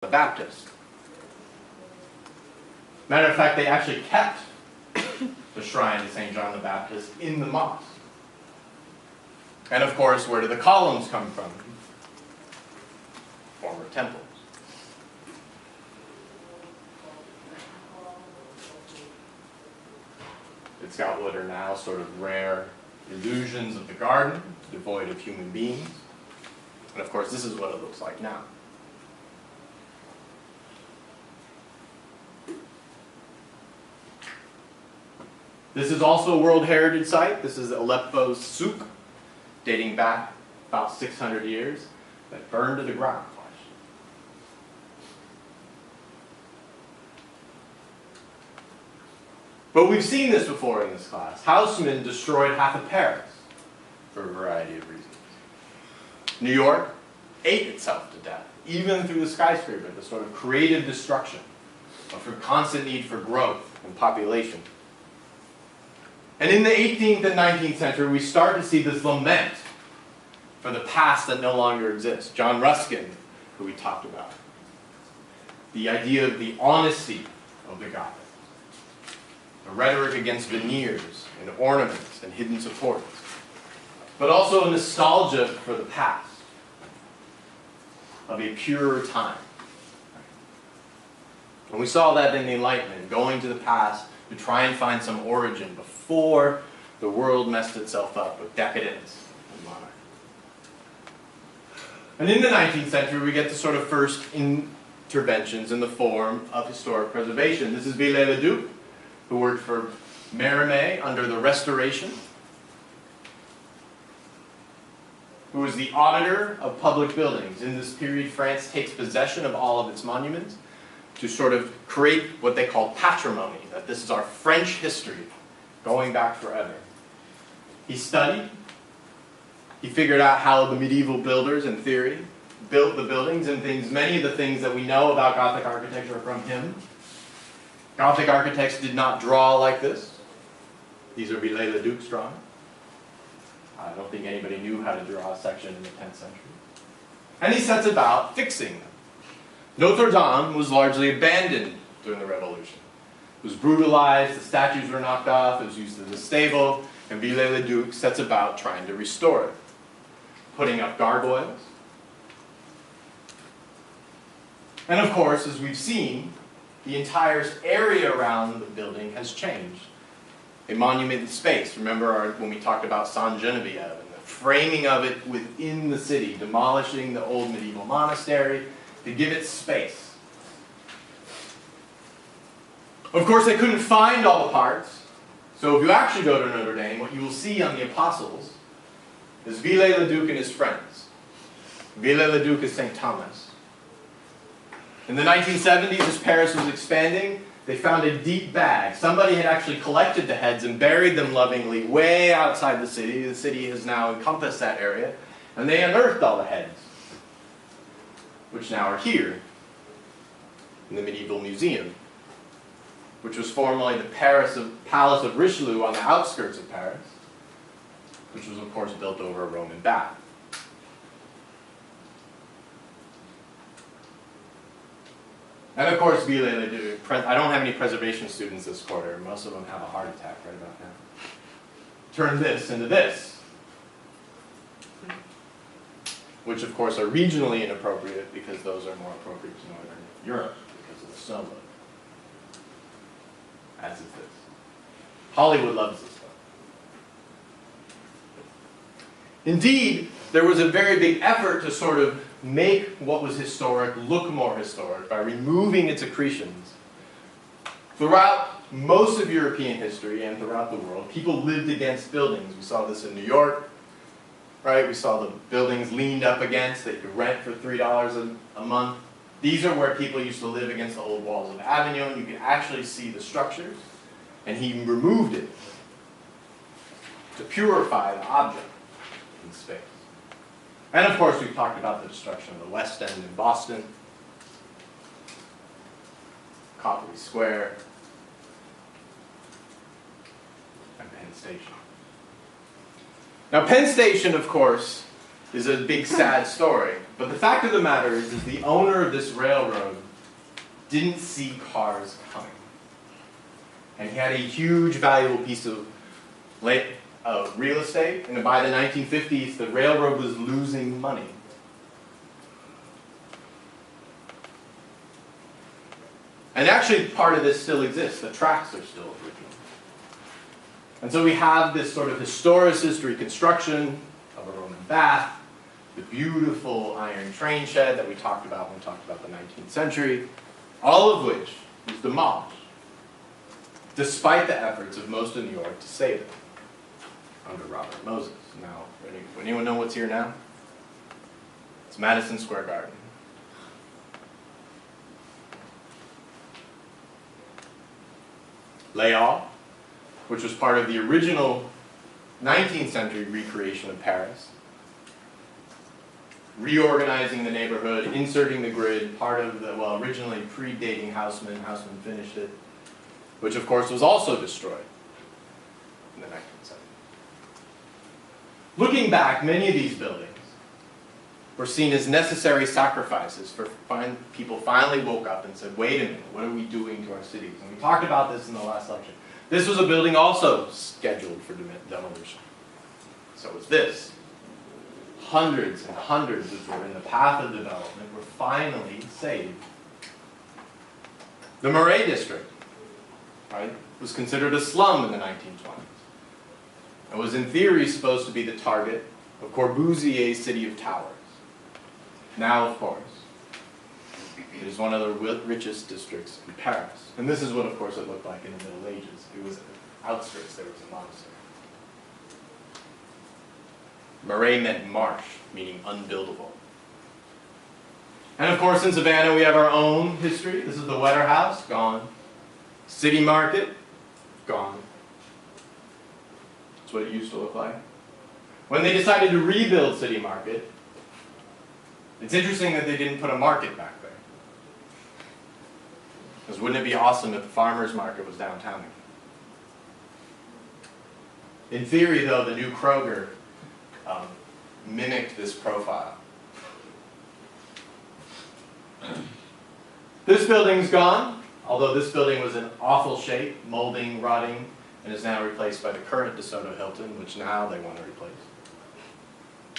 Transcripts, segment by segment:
the Baptist. Matter of fact, they actually kept the shrine to St. John the Baptist in the mosque. And of course, where do the columns come from? Former temples. It's got what are now sort of rare illusions of the garden, devoid of human beings. And of course, this is what it looks like now. This is also a World Heritage Site. This is Aleppo's souk, dating back about 600 years, that burned to the ground. But we've seen this before in this class. Haussmann destroyed half of Paris for a variety of reasons. New York ate itself to death, even through the skyscraper, the sort of creative destruction of her constant need for growth and population. And in the 18th and 19th century, we start to see this lament for the past that no longer exists. John Ruskin, who we talked about. The idea of the honesty of the Gothic. A rhetoric against veneers and ornaments and hidden supports. But also a nostalgia for the past. Of a purer time. And we saw that in the Enlightenment, going to the past to try and find some origin before the world messed itself up with decadence and monarchy. And in the 19th century, we get the sort of first interventions in the form of historic preservation. This is Viollet-le-Duc, who worked for Mérimée under the Restoration, who was the auditor of public buildings. In this period, France takes possession of all of its monuments to sort of create what they call patrimony, that this is our French history, going back forever. He studied, he figured out how the medieval builders, in theory, built the buildings and things. Many of the things that we know about Gothic architecture are from him. Gothic architects did not draw like this. These are Viollet-le-Duc's drawings. I don't think anybody knew how to draw a section in the 10th century. And he sets about fixing them. Notre Dame was largely abandoned during the Revolution. It was brutalized, the statues were knocked off, it was used as a stable, and Viollet-le-Duc sets about trying to restore it. Putting up gargoyles. And of course, as we've seen, the entire area around the building has changed. A monument in space. Remember when we talked about Sainte Geneviève and the framing of it within the city, demolishing the old medieval monastery to give it space. Of course, they couldn't find all the parts. So if you actually go to Notre Dame, what you will see on the Apostles is Viollet-le-Duc and his friends. Viollet-le-Duc is St. Thomas. In the 1970s, as Paris was expanding, they found a deep bag. Somebody had actually collected the heads and buried them lovingly way outside the city. The city has now encompassed that area. And they unearthed all the heads, which now are here in the Medieval Museum, which was formerly the Palace of Richelieu on the outskirts of Paris, which was, of course, built over a Roman bath. And of course, Viollet-le-Duc. I don't have any preservation students this quarter. Most of them have a heart attack right about now. Turn this into this. Which, of course, are regionally inappropriate because those are more appropriate to Northern Europe because of the snow load. As is this. Hollywood loves this stuff. Indeed, there was a very big effort to sort of make what was historic look more historic by removing its accretions. Throughout most of European history and throughout the world, people lived against buildings. We saw this in New York, right? We saw the buildings leaned up against that you could rent for $3 a month. These are where people used to live against the old walls of Avignon. You could actually see the structures, and he removed it to purify the object in space. And of course, we've talked about the destruction of the West End in Boston, Copley Square, and Penn Station. Now, Penn Station, of course, is a big sad story. But the fact of the matter is the owner of this railroad didn't see cars coming. And he had a huge valuable piece of real estate, and by the 1950s, the railroad was losing money. And actually, part of this still exists. The tracks are still original. And so we have this sort of historicist reconstruction of a Roman bath, the beautiful iron train shed that we talked about when we talked about the 19th century, all of which was demolished, despite the efforts of most of New York to save it under Robert Moses. Now, anyone know what's here now? It's Madison Square Garden. Laon, which was part of the original 19th century recreation of Paris, reorganizing the neighborhood, inserting the grid, part of the, well, originally predating Haussmann. Haussmann finished it, which of course was also destroyed in the 19th century. Looking back, many of these buildings were seen as necessary sacrifices for people finally woke up and said, wait a minute, what are we doing to our cities? And we talked about this in the last lecture. This was a building also scheduled for demolition. So was this. Hundreds and hundreds that were in the path of development were finally saved. The Marais district, right, was considered a slum in the 1920s. It was in theory supposed to be the target of Corbusier's City of Towers. Now, of course, it is one of the richest districts in Paris. And this is what, of course, it looked like in the Middle Ages. It was outskirts, there was a monastery. Marais meant marsh, meaning unbuildable. And of course, in Savannah, we have our own history. This is the Wetter House, gone. City Market, gone. That's what it used to look like. When they decided to rebuild City Market, it's interesting that they didn't put a market back there. Because wouldn't it be awesome if the farmer's market was downtown again? In theory, though, the new Kroger mimicked this profile. This building's gone, although this building was in awful shape, molding, rotting, and is now replaced by the current DeSoto Hilton, which now they want to replace.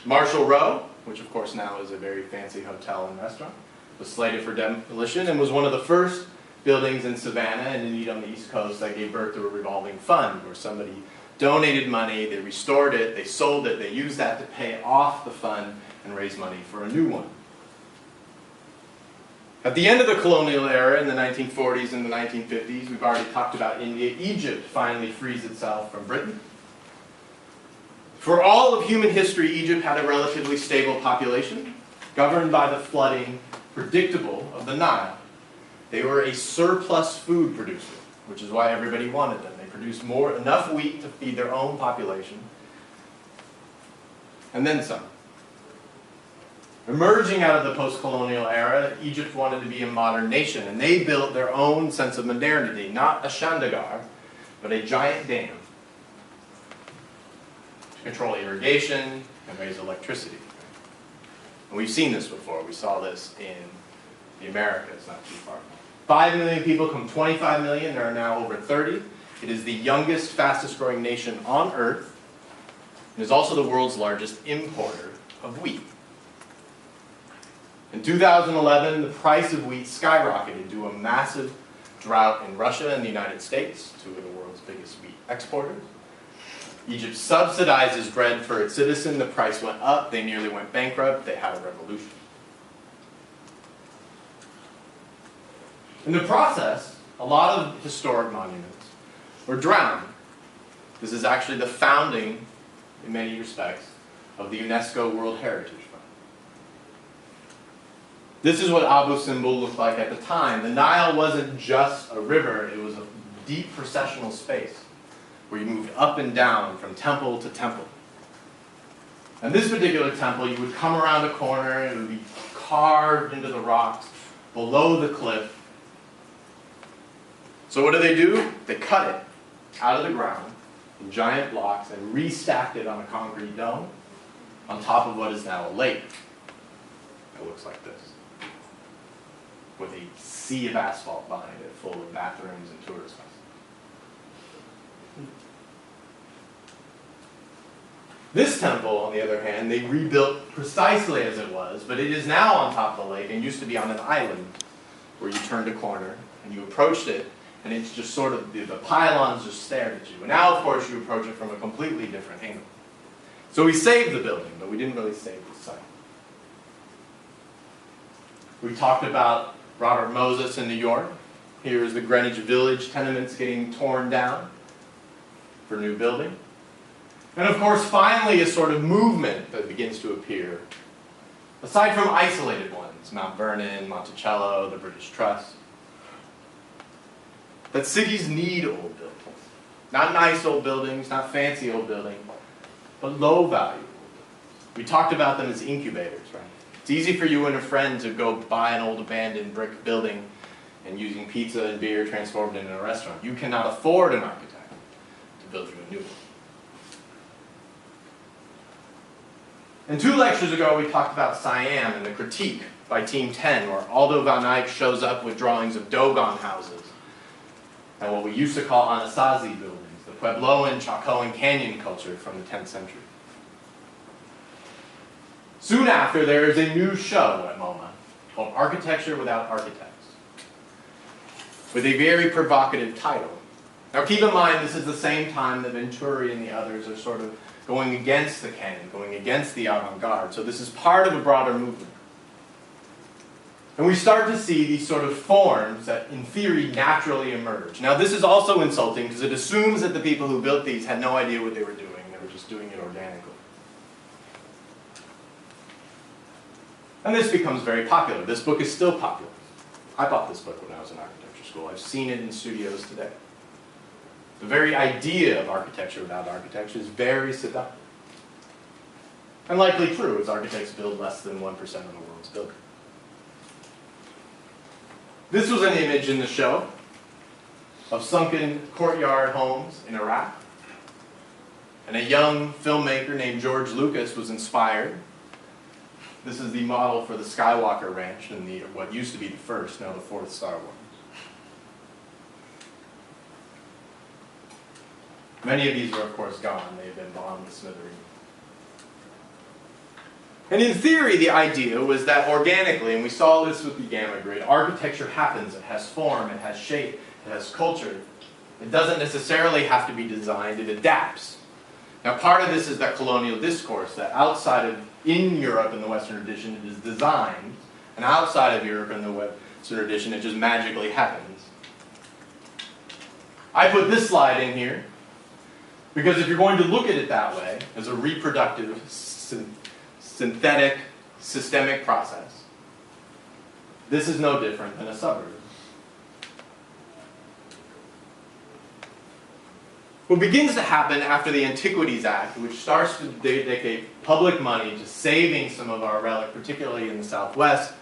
Marshall Row, which of course now is a very fancy hotel and restaurant, was slated for demolition and was one of the first buildings in Savannah and indeed on the East Coast that gave birth to a revolving fund where somebody donated money, they restored it, they sold it, they used that to pay off the fund and raise money for a new one. At the end of the colonial era in the 1940s and the 1950s, we've already talked about India, Egypt finally frees itself from Britain. For all of human history, Egypt had a relatively stable population, governed by the flooding predictable of the Nile. They were a surplus food producer, which is why everybody wanted them. They produced enough wheat to feed their own population, and then some. Emerging out of the post-colonial era, Egypt wanted to be a modern nation, and they built their own sense of modernity, not a Chandigarh, but a giant dam to control irrigation and raise electricity. And we've seen this before. We saw this in the Americas not too far. 5 million people from 25 million. There are now over 30. It is the youngest, fastest growing nation on earth. It is also the world's largest importer of wheat. In 2011, the price of wheat skyrocketed due to a massive drought in Russia and the United States, two of the world's biggest wheat exporters. Egypt subsidizes bread for its citizen. The price went up. They nearly went bankrupt. They had a revolution. In the process, a lot of historic monuments were drowned. This is actually the founding, in many respects, of the UNESCO World Heritage Fund. This is what Abu Simbel looked like at the time. The Nile wasn't just a river, it was a deep processional space where you moved up and down from temple to temple. And this particular temple, you would come around a corner, it would be carved into the rocks below the cliff. So what do? They cut it out of the ground in giant blocks and restacked it on a concrete dome. on top of what is now a lake. It looks like this, with a sea of asphalt behind it, full of bathrooms and tourist buses. This temple, on the other hand, they rebuilt precisely as it was, but it is now on top of the lake and used to be on an island where you turned a corner and you approached it, and it's just sort of, the pylons just stared at you. And now, of course, you approach it from a completely different angle. So we saved the building, but we didn't really save the site. We talked about Robert Moses in New York. Here is the Greenwich Village tenements getting torn down for new building. And of course, finally, a sort of movement that begins to appear, aside from isolated ones, Mount Vernon, Monticello, the British Trust, that cities need old buildings. Not nice old buildings, not fancy old buildings, but low value. We talked about them as incubators, right? It's easy for you and a friend to go buy an old abandoned brick building and using pizza and beer transformed it into a restaurant. You cannot afford an architect to build you a new one. And 2 lectures ago, we talked about Siam and the critique by Team 10, where Aldo van Eyck shows up with drawings of Dogon houses and what we used to call Anasazi buildings, the Puebloan, Chacoan canyon culture from the 10th century. Soon after, there is a new show at MoMA called Architecture Without Architects, with a very provocative title. Now keep in mind, this is the same time that Venturi and the others are sort of going against the canon, going against the avant-garde. So this is part of a broader movement. And we start to see these sort of forms that, in theory, naturally emerge. Now this is also insulting because it assumes that the people who built these had no idea what they were doing. They were just doing it organically. And this becomes very popular. This book is still popular. I bought this book when I was in architecture school. I've seen it in studios today. The very idea of architecture without architecture is very seductive. And likely true, as architects build less than 1% of the world's buildings. This was an image in the show of sunken courtyard homes in Iraq. And a young filmmaker named George Lucas was inspired. This is the model for the Skywalker Ranch in what used to be the first, now the 4th Star Wars. Many of these are, of course, gone. They've been bombed to smithereens. And in theory, the idea was that organically, and we saw this with the Gamma Grid, architecture happens. It has form, it has shape, it has culture. It doesn't necessarily have to be designed, it adapts. Now part of this is that colonial discourse, that in Europe in the Western tradition it is designed, and outside of Europe in the Western tradition it just magically happens. I put this slide in here, because if you're going to look at it that way, as a reproductive, synthetic, systemic process, this is no different than a suburb. What begins to happen after the Antiquities Act, which starts to dedicate public money to saving some of our relic, particularly in the Southwest,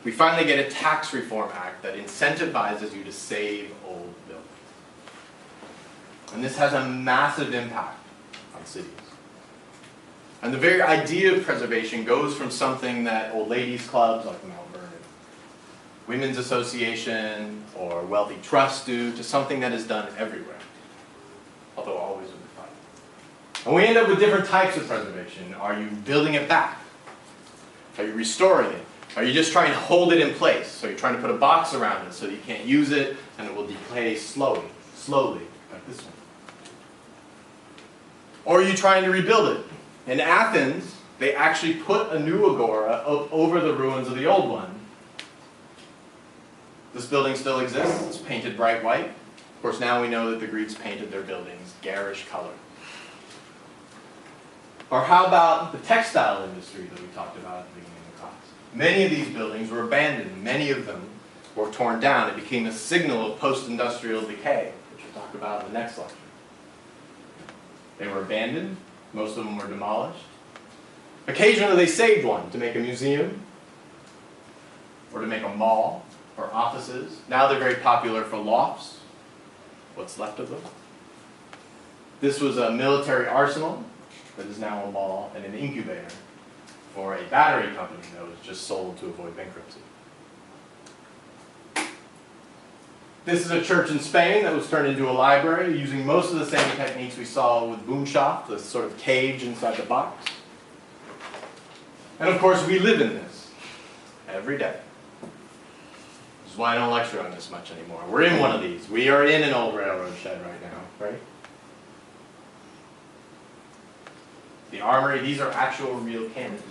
we finally get a tax reform act that incentivizes you to save old buildings. And this has a massive impact on cities. And the very idea of preservation goes from something that old ladies clubs like Mount Vernon, Women's Association, or wealthy trusts do, to something that is done everywhere, although always with a fight. And we end up with different types of preservation. Are you building it back? Are you restoring it? Are you just trying to hold it in place? So you're trying to put a box around it so that you can't use it and it will decay slowly, like this one. Or are you trying to rebuild it? In Athens, they actually put a new agora over the ruins of the old one. This building still exists. It's painted bright white. Of course, now we know that the Greeks painted their buildings garish color. Or how about the textile industry that we talked about at the beginning of the class? Many of these buildings were abandoned. Many of them were torn down. It became a signal of post-industrial decay, which we'll talk about in the next lecture. They were abandoned. Most of them were demolished. Occasionally they saved one to make a museum, or to make a mall, or offices. Now they're very popular for lofts, what's left of them. This was a military arsenal that is now a mall and an incubator for a battery company that was just sold to avoid bankruptcy. This is a church in Spain that was turned into a library using most of the same techniques we saw with Boomschaft, this sort of cage inside the box. And of course, we live in this every day. This is why I don't lecture on this much anymore. We're in one of these. We are in an old railroad shed right now, right? The armory, these are actual real cannons.